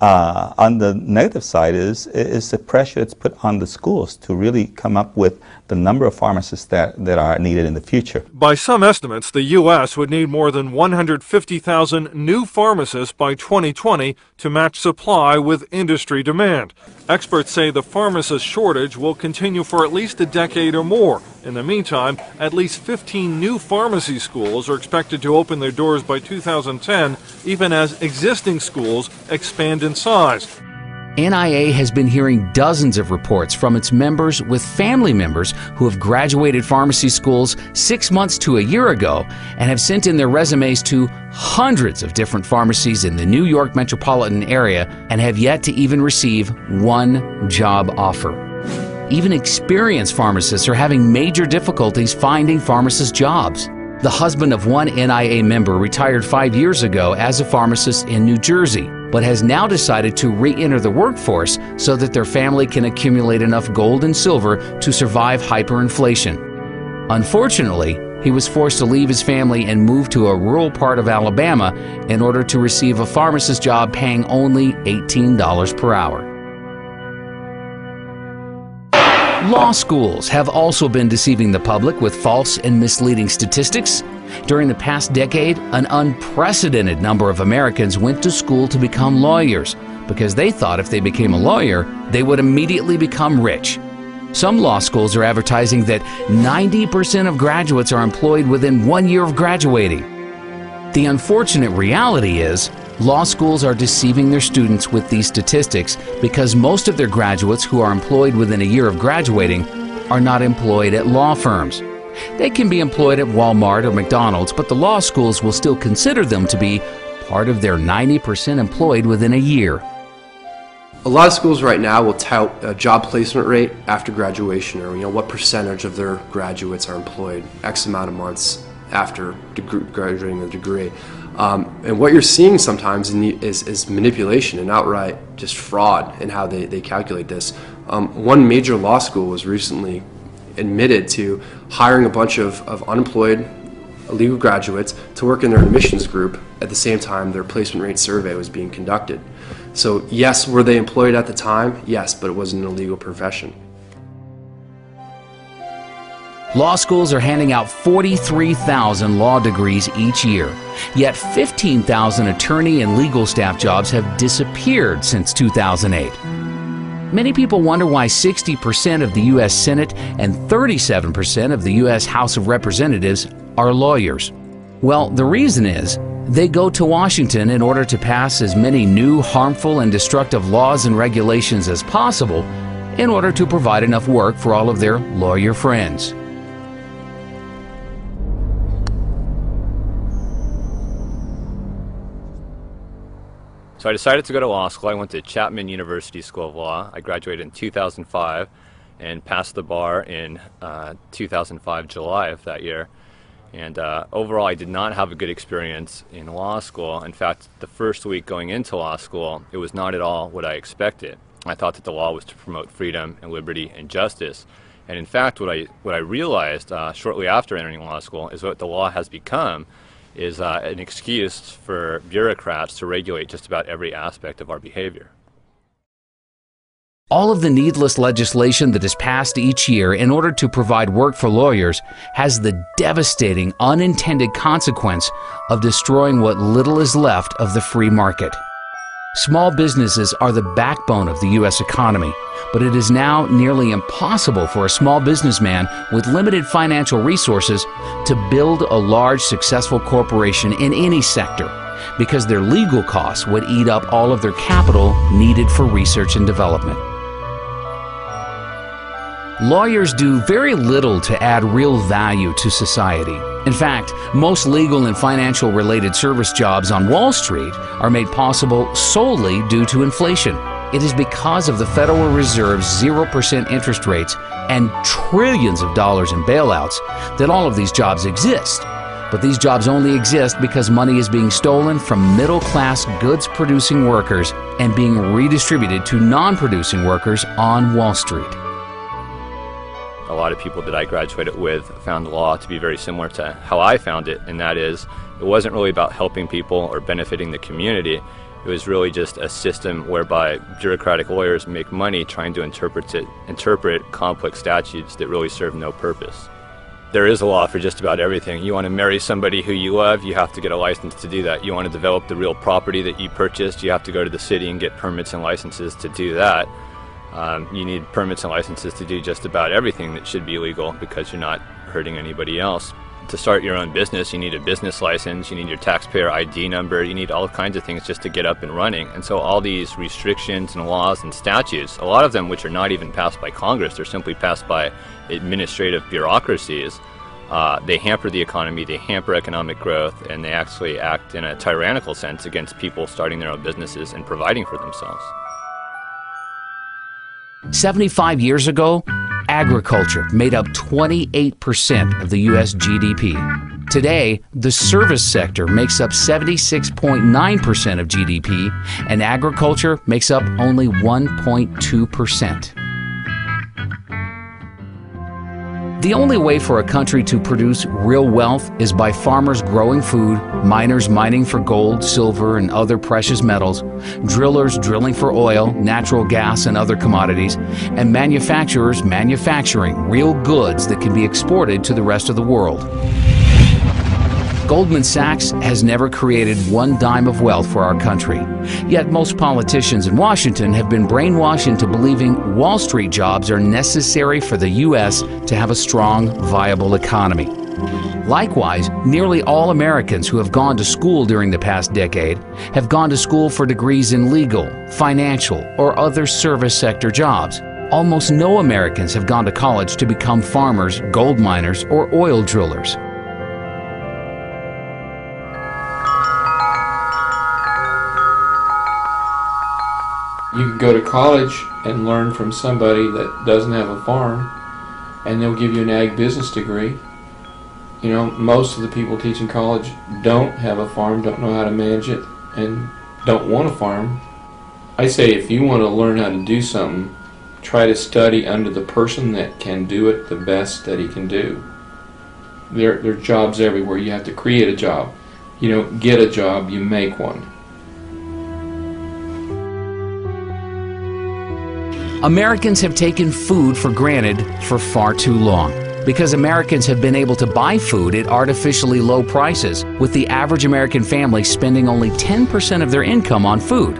On the negative side is the pressure that's put on the schools to really come up with the number of pharmacists that are needed in the future. By some estimates, the U.S. would need more than 150,000 new pharmacists by 2020 to match supply with industry demand. Experts say the pharmacist shortage will continue for at least a decade or more. In the meantime, at least 15 new pharmacy schools are expected to open their doors by 2010, even as existing schools expand in size. NIA has been hearing dozens of reports from its members with family members who have graduated pharmacy schools 6 months to a year ago and have sent in their resumes to hundreds of different pharmacies in the New York metropolitan area and have yet to even receive one job offer. Even experienced pharmacists are having major difficulties finding pharmacist jobs. The husband of one NIA member retired 5 years ago as a pharmacist in New Jersey, but has now decided to re-enter the workforce so that their family can accumulate enough gold and silver to survive hyperinflation. Unfortunately, he was forced to leave his family and move to a rural part of Alabama in order to receive a pharmacist job paying only $18 per hour. Law schools have also been deceiving the public with false and misleading statistics. During the past decade, an unprecedented number of Americans went to school to become lawyers because they thought if they became a lawyer, they would immediately become rich. Some law schools are advertising that 90% of graduates are employed within 1 year of graduating. The unfortunate reality is, law schools are deceiving their students with these statistics because most of their graduates who are employed within a year of graduating are not employed at law firms. They can be employed at Walmart or McDonald's, but the law schools will still consider them to be part of their 90% employed within a year. A lot of schools right now will tout a job placement rate after graduation, or what percentage of their graduates are employed X amount of months after graduating the degree. And what you're seeing sometimes is manipulation and outright just fraud in how they calculate this. One major law school was recently admitted to hiring a bunch of unemployed legal graduates to work in their admissions group at the same time their placement rate survey was being conducted. So yes, were they employed at the time? Yes, but it wasn't an illegal profession. Law schools are handing out 43,000 law degrees each year, yet 15,000 attorney and legal staff jobs have disappeared since 2008. Many people wonder why 60% of the U.S. Senate and 37% of the U.S. House of Representatives are lawyers. Well, the reason is they go to Washington in order to pass as many new, harmful, and destructive laws and regulations as possible in order to provide enough work for all of their lawyer friends. So I decided to go to law school. I went to Chapman University School of Law. I graduated in 2005 and passed the bar in 2005, July of that year. And overall, I did not have a good experience in law school. In fact, the first week going into law school, it was not at all what I expected. I thought that the law was to promote freedom and liberty and justice. And in fact, what I realized shortly after entering law school is what the law has become is an excuse for bureaucrats to regulate just about every aspect of our behavior. All of the needless legislation that is passed each year in order to provide work for lawyers has the devastating unintended consequence of destroying what little is left of the free market. Small businesses are the backbone of the U.S. economy, but it is now nearly impossible for a small businessman with limited financial resources to build a large, successful corporation in any sector because their legal costs would eat up all of their capital needed for research and development. Lawyers do very little to add real value to society. In fact, most legal and financial related service jobs on Wall Street are made possible solely due to inflation. It is because of the Federal Reserve's 0% interest rates and trillions of dollars in bailouts that all of these jobs exist. But these jobs only exist because money is being stolen from middle-class goods-producing workers and being redistributed to non-producing workers on Wall Street. A lot of people that I graduated with found law to be very similar to how I found it, and that is, it wasn't really about helping people or benefiting the community. It was really just a system whereby bureaucratic lawyers make money trying to interpret complex statutes that really serve no purpose. There is a law for just about everything. You want to marry somebody who you love, you have to get a license to do that. You want to develop the real property that you purchased, you have to go to the city and get permits and licenses to do that. You need permits and licenses to do just about everything that should be legal because you're not hurting anybody else. To start your own business, you need a business license, you need your taxpayer ID number, you need all kinds of things just to get up and running. And so all these restrictions and laws and statutes, a lot of them which are not even passed by Congress, they're simply passed by administrative bureaucracies, they hamper the economy, they hamper economic growth, and they actually act in a tyrannical sense against people starting their own businesses and providing for themselves. 75 years ago, agriculture made up 28% of the U.S. GDP. Today, the service sector makes up 76.9% of GDP, and agriculture makes up only 1.2%. The only way for a country to produce real wealth is by farmers growing food, miners mining for gold, silver, and other precious metals, drillers drilling for oil, natural gas, and other commodities, and manufacturers manufacturing real goods that can be exported to the rest of the world. Goldman Sachs has never created one dime of wealth for our country. Yet most politicians in Washington have been brainwashed into believing Wall Street jobs are necessary for the U.S. to have a strong, viable economy. Likewise, nearly all Americans who have gone to school during the past decade have gone to school for degrees in legal, financial, or other service sector jobs. Almost no Americans have gone to college to become farmers, gold miners, or oil drillers. You can go to college and learn from somebody that doesn't have a farm, and they'll give you an ag business degree. You know, most of the people teaching college don't have a farm, don't know how to manage it, and don't want a farm. I say if you want to learn how to do something, try to study under the person that can do it the best that he can do. There are jobs everywhere. You have to create a job. You don't get a job, you make one. Americans have taken food for granted for far too long because Americans have been able to buy food at artificially low prices, with the average American family spending only 10% of their income on food.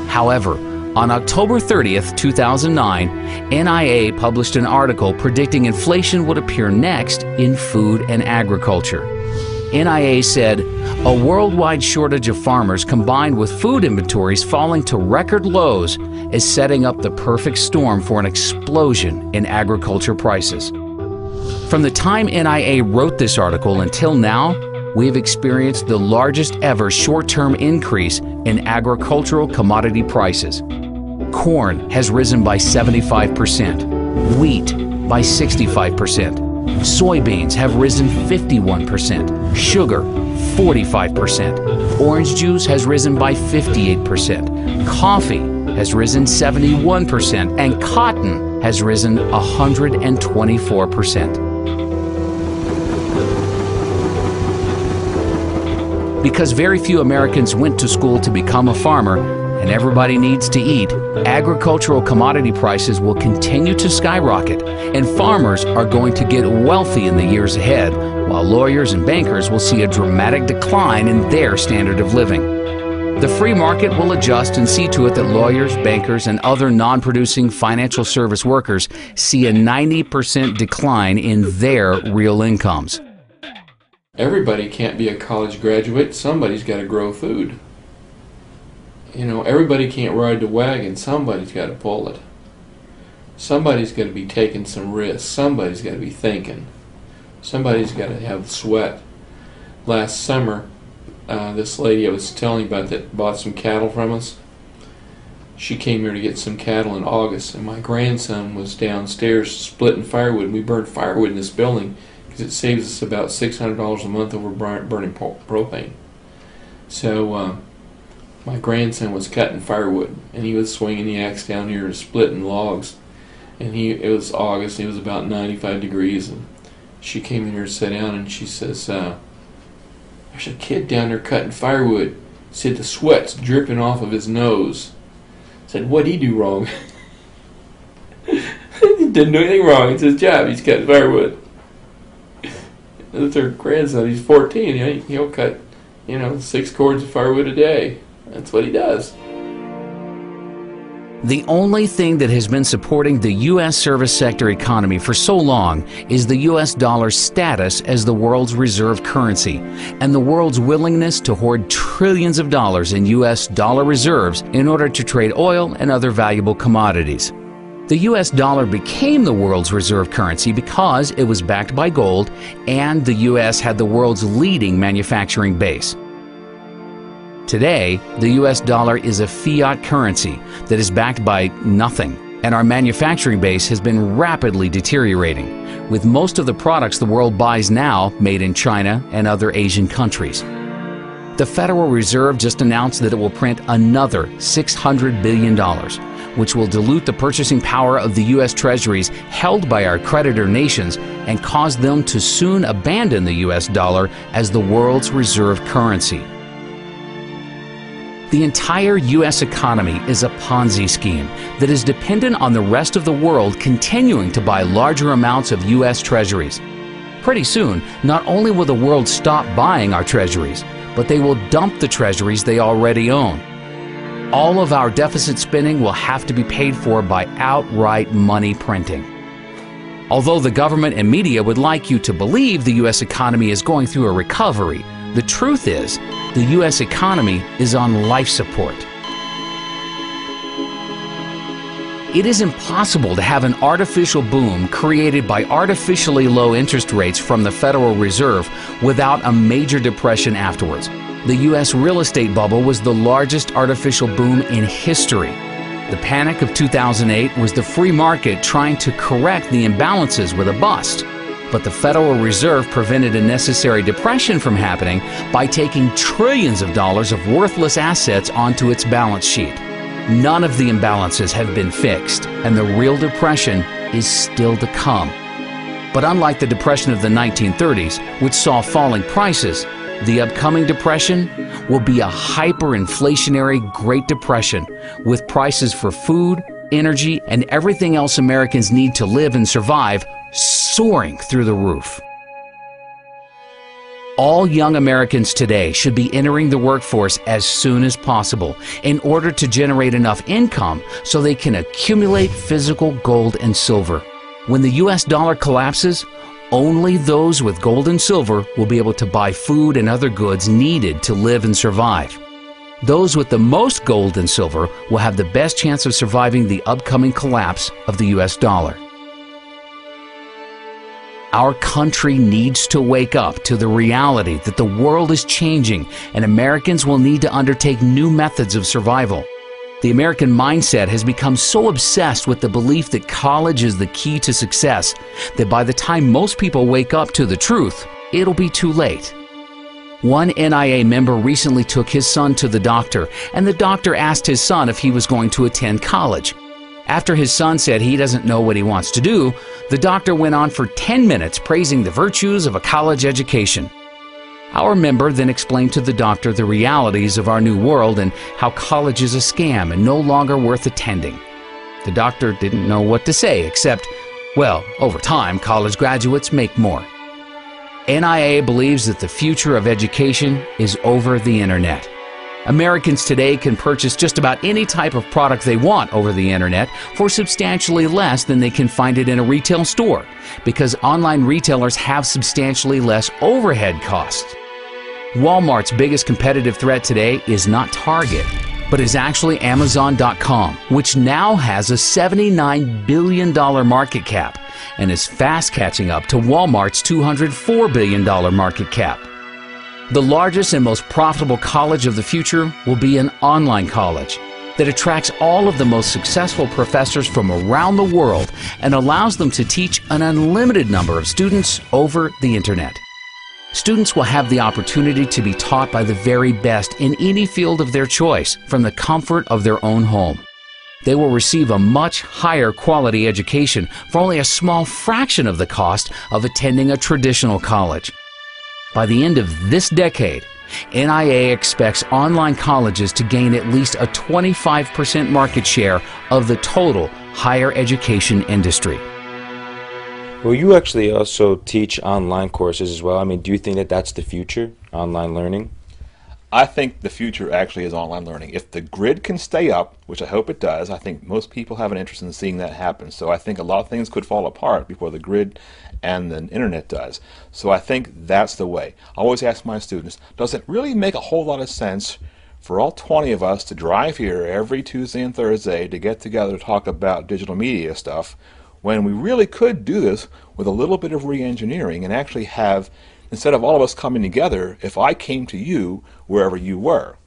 However, on October 30th, 2009, NIA published an article predicting inflation would appear next in food and agriculture. NIA said, a worldwide shortage of farmers combined with food inventories falling to record lows is setting up the perfect storm for an explosion in agriculture prices. From the time NIA wrote this article until now, we have experienced the largest ever short-term increase in agricultural commodity prices. Corn has risen by 75%, wheat by 65%, soybeans have risen 51%, sugar 45%, orange juice has risen by 58%, coffee has risen 71%, and cotton has risen 124%. Because very few Americans went to school to become a farmer, and everybody needs to eat, agricultural commodity prices will continue to skyrocket, and farmers are going to get wealthy in the years ahead, while lawyers and bankers will see a dramatic decline in their standard of living. The free market will adjust and see to it that lawyers, bankers, and other non-producing financial service workers see a 90% decline in their real incomes. Everybody can't be a college graduate. Somebody's got to grow food. You know, everybody can't ride the wagon. Somebody's got to pull it. Somebody's got to be taking some risks. Somebody's got to be thinking. Somebody's got to have the sweat. Last summer, this lady I was telling you about that bought some cattle from us, she came here to get some cattle in August, and my grandson was downstairs splitting firewood. We burn firewood in this building because it saves us about $600 a month over burning propane. So my grandson was cutting firewood, and he was swinging the axe down here and splitting logs. And it was August, and it was about 95 degrees, and she came in here to sit down, and she says, there's a kid down there cutting firewood. Said the sweat's dripping off of his nose. Said, what'd he do wrong? He didn't do anything wrong. It's his job. He's cutting firewood. That's her grandson. He's 14. He'll cut, 6 cords of firewood a day. That's what he does. The only thing that has been supporting the U.S. service sector economy for so long is the U.S. dollar's status as the world's reserve currency and the world's willingness to hoard trillions of dollars in U.S. dollar reserves in order to trade oil and other valuable commodities. The U.S. dollar became the world's reserve currency because it was backed by gold and the U.S. had the world's leading manufacturing base. Today, the U.S. dollar is a fiat currency that is backed by nothing, and our manufacturing base has been rapidly deteriorating, with most of the products the world buys now made in China and other Asian countries. The Federal Reserve just announced that it will print another $600 billion, which will dilute the purchasing power of the U.S. Treasuries held by our creditor nations and cause them to soon abandon the U.S. dollar as the world's reserve currency. The entire U.S. economy is a Ponzi scheme that is dependent on the rest of the world continuing to buy larger amounts of U.S. treasuries. Pretty soon, not only will the world stop buying our treasuries, but they will dump the treasuries they already own. All of our deficit spending will have to be paid for by outright money printing. Although the government and media would like you to believe the U.S. economy is going through a recovery, the truth is, the U.S. economy is on life support. It is impossible to have an artificial boom created by artificially low interest rates from the Federal Reserve without a major depression afterwards. The U.S. real estate bubble was the largest artificial boom in history. The panic of 2008 was the free market trying to correct the imbalances with a bust. But the Federal Reserve prevented a necessary depression from happening by taking trillions of dollars of worthless assets onto its balance sheet. None of the imbalances have been fixed, and the real depression is still to come. But unlike the depression of the 1930s, which saw falling prices, the upcoming depression will be a hyperinflationary Great Depression, with prices for food, energy, and everything else Americans need to live and survive soaring through the roof. All young Americans today should be entering the workforce as soon as possible in order to generate enough income so they can accumulate physical gold and silver. When the US dollar collapses, only those with gold and silver will be able to buy food and other goods needed to live and survive. Those with the most gold and silver will have the best chance of surviving the upcoming collapse of the US dollar. Our country needs to wake up to the reality that the world is changing and Americans will need to undertake new methods of survival. The American mindset has become so obsessed with the belief that college is the key to success that by the time most people wake up to the truth, it'll be too late. One NIA member recently took his son to the doctor, and the doctor asked his son if he was going to attend college. After his son said he doesn't know what he wants to do, the doctor went on for 10 minutes praising the virtues of a college education. Our member then explained to the doctor the realities of our new world and how college is a scam and no longer worth attending. The doctor didn't know what to say except, well, over time, college graduates make more. NIA believes that the future of education is over the internet. Americans today can purchase just about any type of product they want over the internet for substantially less than they can find it in a retail store, because online retailers have substantially less overhead costs. Walmart's biggest competitive threat today is not Target, but is actually Amazon.com, which now has a $79 billion market cap and is fast catching up to Walmart's $204 billion market cap. The largest and most profitable college of the future will be an online college that attracts all of the most successful professors from around the world and allows them to teach an unlimited number of students over the internet. Students will have the opportunity to be taught by the very best in any field of their choice from the comfort of their own home. They will receive a much higher quality education for only a small fraction of the cost of attending a traditional college. By the end of this decade, NIA expects online colleges to gain at least a 25% market share of the total higher education industry. Well, you actually also teach online courses as well. I mean, do you think that that's the future, online learning? I think the future actually is online learning. If the grid can stay up, which I hope it does, I think most people have an interest in seeing that happen. So I think a lot of things could fall apart before the grid and the internet does. So I think that's the way. I always ask my students, does it really make a whole lot of sense for all 20 of us to drive here every Tuesday and Thursday to get together to talk about digital media stuff, when we really could do this with a little bit of re-engineering and actually have, instead of all of us coming together, if I came to you wherever you were?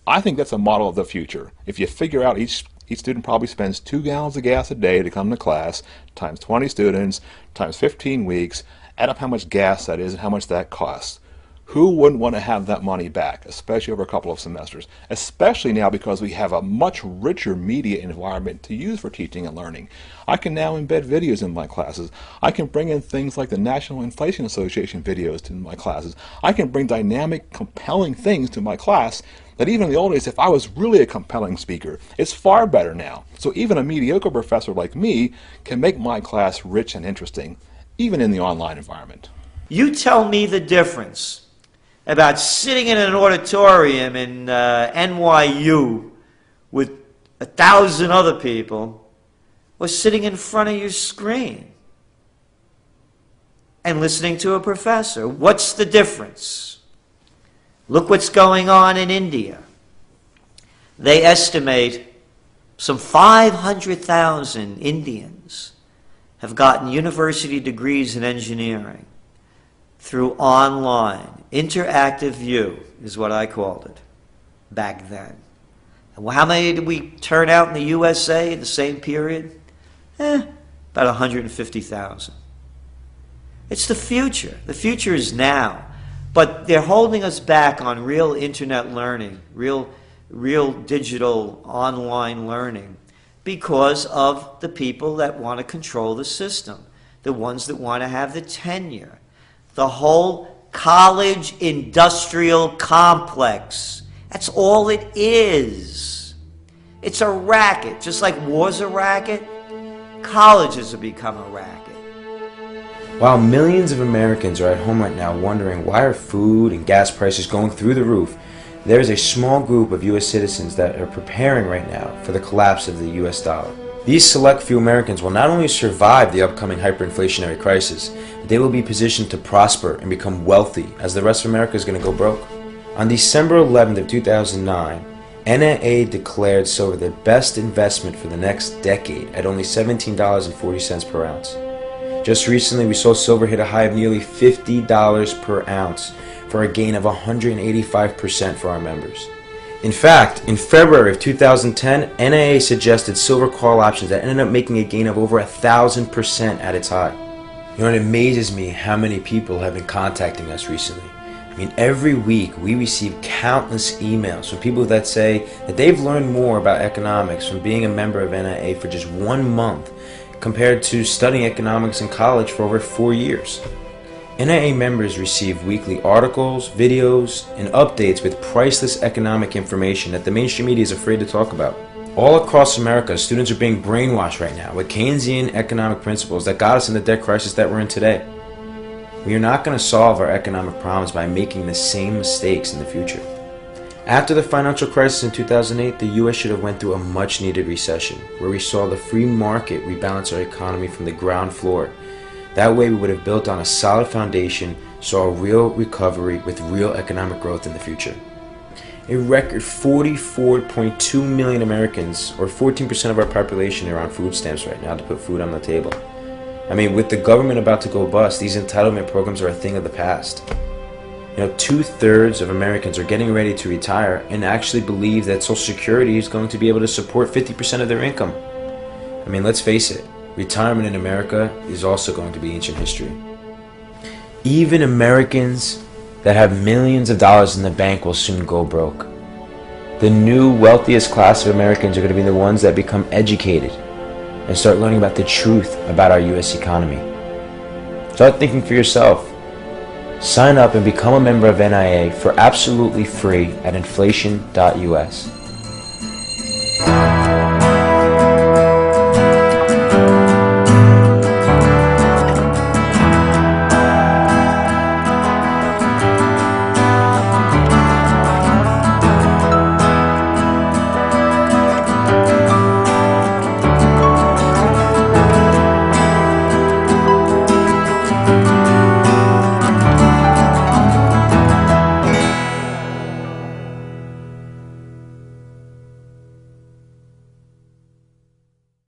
I think that's a model of the future. If you figure out each student probably spends 2 gallons of gas a day to come to class, times 20 students, times 15 weeks, add up how much gas that is and how much that costs. Who wouldn't want to have that money back, especially over a couple of semesters? Especially now because we have a much richer media environment to use for teaching and learning. I can now embed videos in my classes. I can bring in things like the National Inflation Association videos to my classes. I can bring dynamic, compelling things to my class that even in the old days, if I was really a compelling speaker, it's far better now. So even a mediocre professor like me can make my class rich and interesting, even in the online environment. You tell me the difference about sitting in an auditorium in NYU with 1,000 other people or sitting in front of your screen and listening to a professor. What's the difference? Look what's going on in India. They estimate some 500,000 Indians have gotten university degrees in engineering through online. Interactive view is what I called it back then. And how many did we turn out in the USA in the same period? About 150,000. It's the future. The future is now. But they're holding us back on real internet learning, real real digital online learning because of the people that want to control the system, the ones that want to have the tenure. The whole college industrial complex. That's all it is. It's a racket. Just like war's a racket, colleges have become a racket. While millions of Americans are at home right now wondering why are food and gas prices going through the roof, there is a small group of U.S. citizens that are preparing right now for the collapse of the U.S. dollar. These select few Americans will not only survive the upcoming hyperinflationary crisis, but they will be positioned to prosper and become wealthy as the rest of America is going to go broke. On December 11th of 2009, NAA declared silver the best investment for the next decade at only $17.40 per ounce. Just recently, we saw silver hit a high of nearly $50 per ounce for a gain of 185% for our members. In fact, in February of 2010, NAA suggested silver call options that ended up making a gain of over 1,000% at its high. You know, it amazes me how many people have been contacting us recently. I mean, every week we receive countless emails from people that say that they've learned more about economics from being a member of NAA for just 1 month compared to studying economics in college for over 4 years. NAA members receive weekly articles, videos, and updates with priceless economic information that the mainstream media is afraid to talk about. All across America, students are being brainwashed right now with Keynesian economic principles that got us in the debt crisis that we're in today. We are not going to solve our economic problems by making the same mistakes in the future. After the financial crisis in 2008, the U.S. should have went through a much-needed recession, where we saw the free market rebalance our economy from the ground floor. That way we would have built on a solid foundation, saw a real recovery with real economic growth in the future. A record 44.2 million Americans, or 14% of our population, are on food stamps right now to put food on the table. I mean, with the government about to go bust, these entitlement programs are a thing of the past. You know, 2/3 of Americans are getting ready to retire and actually believe that Social Security is going to be able to support 50% of their income. I mean, let's face it, retirement in America is also going to be ancient history. Even Americans that have millions of dollars in the bank will soon go broke. The new wealthiest class of Americans are going to be the ones that become educated and start learning about the truth about our U.S. economy. Start thinking for yourself. Sign up and become a member of NIA for absolutely free at inflation.us.